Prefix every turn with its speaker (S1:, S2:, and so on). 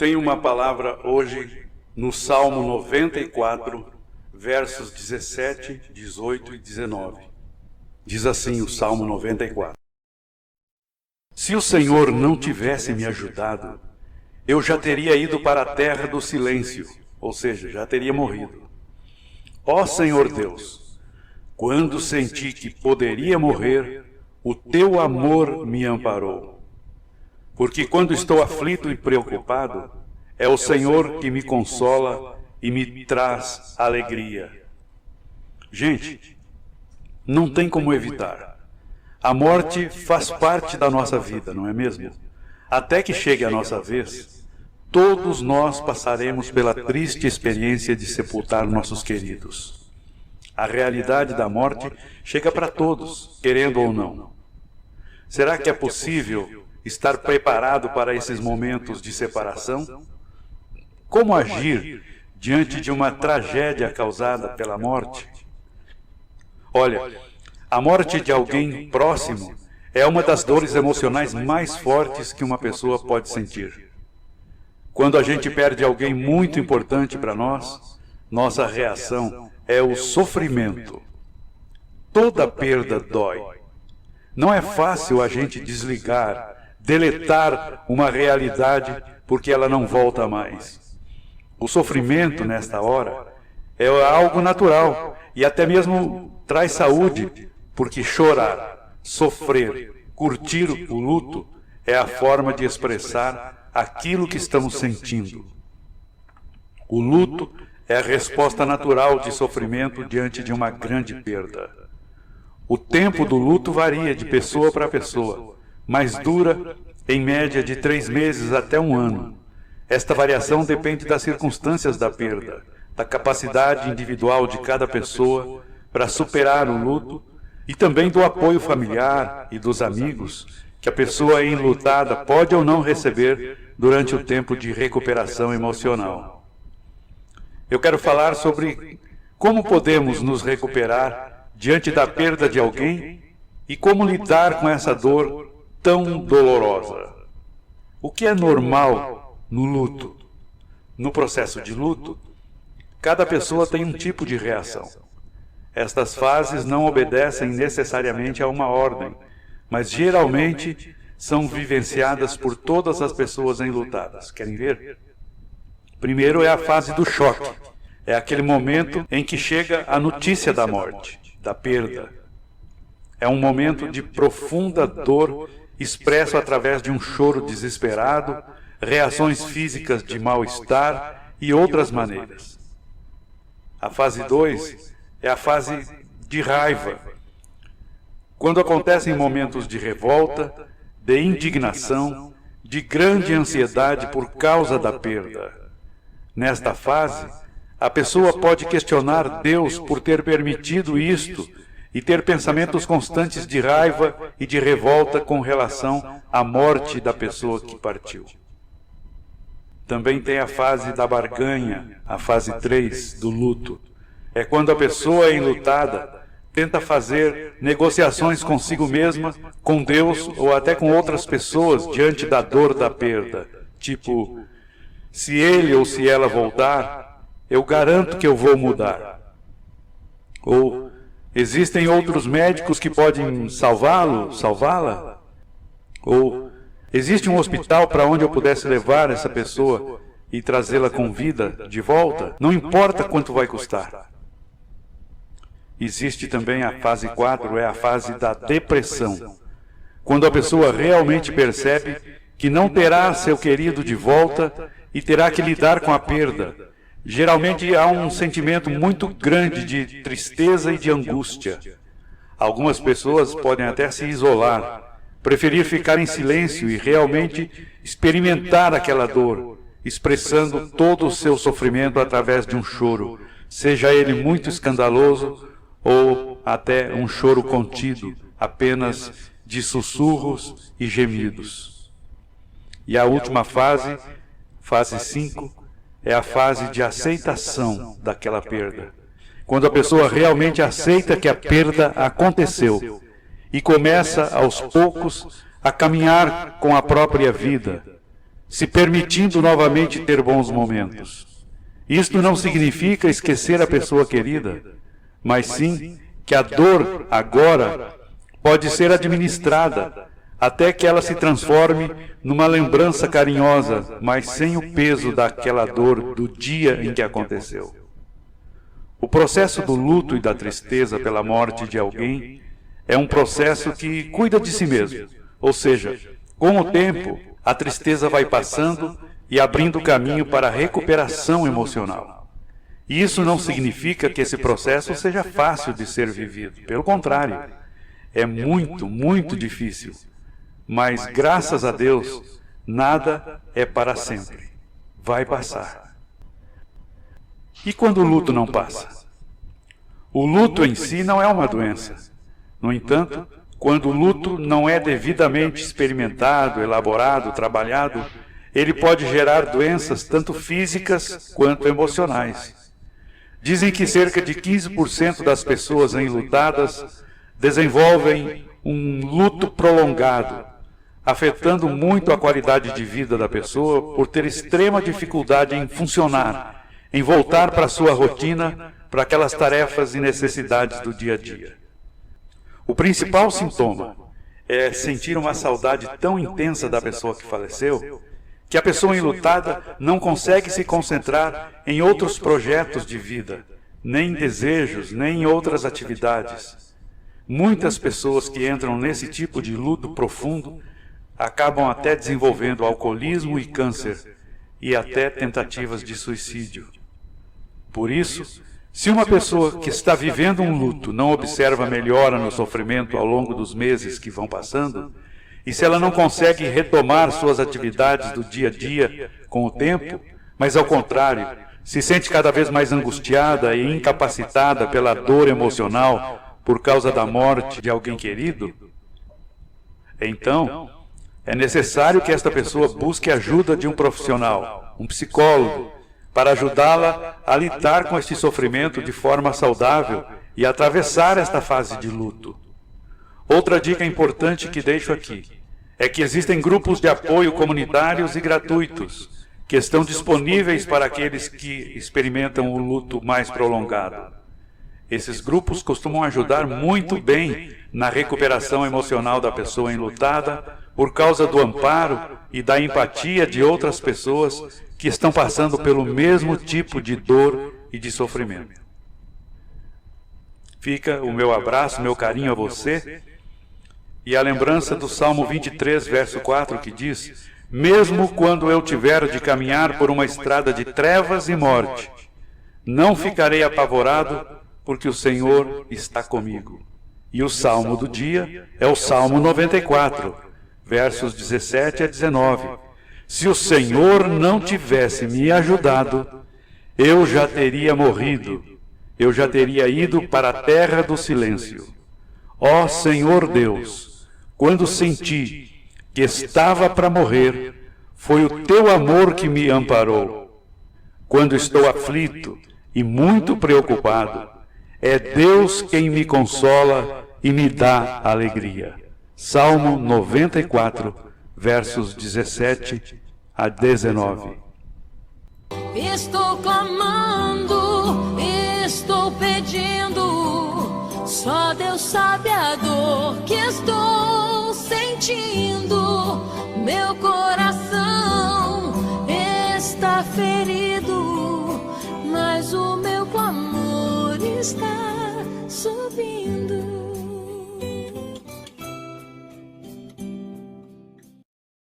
S1: tenho uma palavra hoje no Salmo 94, versos 17, 18 e 19. Diz assim o Salmo 94. Se o Senhor não tivesse me ajudado, eu já teria ido para a terra do silêncio, ou seja, já teria morrido. Ó Senhor Deus, quando senti que poderia morrer, o teu amor me amparou. Porque quando estou aflito e preocupado, é o Senhor que me consola e me traz alegria. Gente, não tem como evitar. A morte faz parte da nossa vida, não é mesmo? Até que chegue a nossa vez, todos nós passaremos pela triste experiência de sepultar nossos queridos. A realidade da morte chega para todos, querendo ou não. Será que é possível estar preparado para esses momentos de separação? Como agir diante de uma tragédia causada pela morte? Olha, a morte de alguém próximo é uma das dores emocionais mais fortes que uma pessoa pode sentir. Quando a gente perde alguém muito importante para nós, nossa reação é o sofrimento. Toda perda dói. Não é fácil a gente desligar, deletar uma realidade porque ela não volta mais. O sofrimento, nesta hora, é algo natural e até mesmo traz saúde, porque chorar, sofrer, curtir o luto é a forma de expressar aquilo que estamos sentindo. O luto é a resposta natural de sofrimento diante de uma grande perda. O tempo do luto varia de pessoa para pessoa, mas dura em média de 3 meses até 1 ano. Esta variação depende das circunstâncias da perda, da capacidade individual de cada pessoa para superar o luto e também do apoio familiar e dos amigos que a pessoa enlutada pode ou não receber durante o tempo de recuperação emocional. Eu quero falar sobre como podemos nos recuperar diante da perda de alguém e como lidar com essa dor tão dolorosa. O que é normal no luto? No processo de luto, cada pessoa tem um tipo de reação. Estas fases não obedecem necessariamente a uma ordem, mas geralmente são vivenciadas por todas as pessoas enlutadas. Querem ver? Primeiro é a fase do choque. É aquele momento em que chega a notícia da morte, da perda. É um momento de profunda dor expresso através de um choro desesperado, reações físicas de mal-estar e outras maneiras. A fase 2 é a fase de raiva, quando acontecem momentos de revolta, de indignação, de grande ansiedade por causa da perda. Nesta fase, a pessoa pode questionar Deus por ter permitido isto e ter pensamentos constantes de raiva e de revolta com relação à morte da pessoa que partiu. Também tem a fase da barganha, a fase 3 do luto. É quando a pessoa enlutada tenta fazer negociações consigo mesma, com Deus ou até com outras pessoas diante da dor da perda. Tipo, se ele ou se ela voltar, eu garanto que eu vou mudar. Ou, existem outros médicos que podem salvá-lo, salvá-la? Ou, existe um hospital para onde eu pudesse levar essa pessoa e trazê-la com vida de volta? Não importa quanto vai custar. Existe também a fase 4, é a fase da depressão. Quando a pessoa realmente percebe que não terá seu querido de volta e terá que lidar com a perda. Geralmente há um sentimento muito grande de tristeza e de angústia. Algumas pessoas podem até se isolar, preferir ficar em silêncio e realmente experimentar aquela dor, expressando todo o seu sofrimento através de um choro, seja ele muito escandaloso ou até um choro contido, apenas de sussurros e gemidos. E a última fase, fase 5, é a fase de aceitação daquela perda. Quando a pessoa realmente aceita que a perda aconteceu e começa aos poucos a caminhar com a própria vida, se permitindo novamente ter bons momentos. Isto não significa esquecer a pessoa querida, mas sim que a dor agora pode ser administrada até que ela se transforme numa lembrança carinhosa, mas sem o peso daquela dor do dia em que aconteceu. O processo do luto e da tristeza pela morte de alguém é um processo que cuida de si mesmo, ou seja, com o tempo, a tristeza vai passando e abrindo caminho para a recuperação emocional. E isso não significa que esse processo seja fácil de ser vivido. Pelo contrário, é muito, muito difícil. Mas, graças a Deus, nada é para sempre. Vai passar. E quando o luto não passa? O luto em si não é uma doença. No entanto, quando o luto não é devidamente experimentado, elaborado, trabalhado, ele pode gerar doenças tanto físicas quanto emocionais. Dizem que cerca de 15% das pessoas enlutadas desenvolvem um luto prolongado, afetando muito a qualidade de vida da pessoa por ter extrema dificuldade em funcionar, em voltar para a sua rotina, para aquelas tarefas e necessidades do dia a dia. O principal sintoma é sentir uma saudade tão intensa da pessoa que faleceu, que a pessoa enlutada não consegue se concentrar em outros projetos de vida, nem em desejos, nem em outras atividades. Muitas pessoas que entram nesse tipo de luto profundo acabam até desenvolvendo alcoolismo e câncer, e até tentativas de suicídio. Por isso, se uma pessoa que está vivendo um luto não observa melhora no sofrimento ao longo dos meses que vão passando, e se ela não consegue retomar suas atividades do dia a dia com o tempo, mas ao contrário, se sente cada vez mais angustiada e incapacitada pela dor emocional por causa da morte de alguém querido, então é necessário que esta pessoa busque a ajuda de um profissional, um psicólogo, para ajudá-la a lidar com este sofrimento de forma saudável e atravessar esta fase de luto. Outra dica importante que deixo aqui é que existem grupos de apoio comunitários e gratuitos que estão disponíveis para aqueles que experimentam o luto mais prolongado. Esses grupos costumam ajudar muito bem na recuperação emocional da pessoa enlutada por causa do amparo e da empatia de outras pessoas que estão passando pelo mesmo tipo de dor e de sofrimento. Fica o meu abraço, meu carinho a você e a lembrança do Salmo 23, verso 4, que diz: mesmo quando eu tiver de caminhar por uma estrada de trevas e morte, não ficarei apavorado, porque o Senhor está comigo. E o salmo do dia é o Salmo 94, versos 17 a 19. Se o Senhor não tivesse me ajudado, eu já teria morrido, eu já teria ido para a terra do silêncio. Ó Senhor Deus, quando senti que estava para morrer, foi o teu amor que me amparou. Quando estou aflito e muito preocupado, é Deus quem me consola e me dá alegria. Salmo 94, versos 17 a 19.
S2: Estou clamando, estou pedindo, só Deus sabe a dor que estou sentindo. Meu coração está ferido, mas o meu clamor está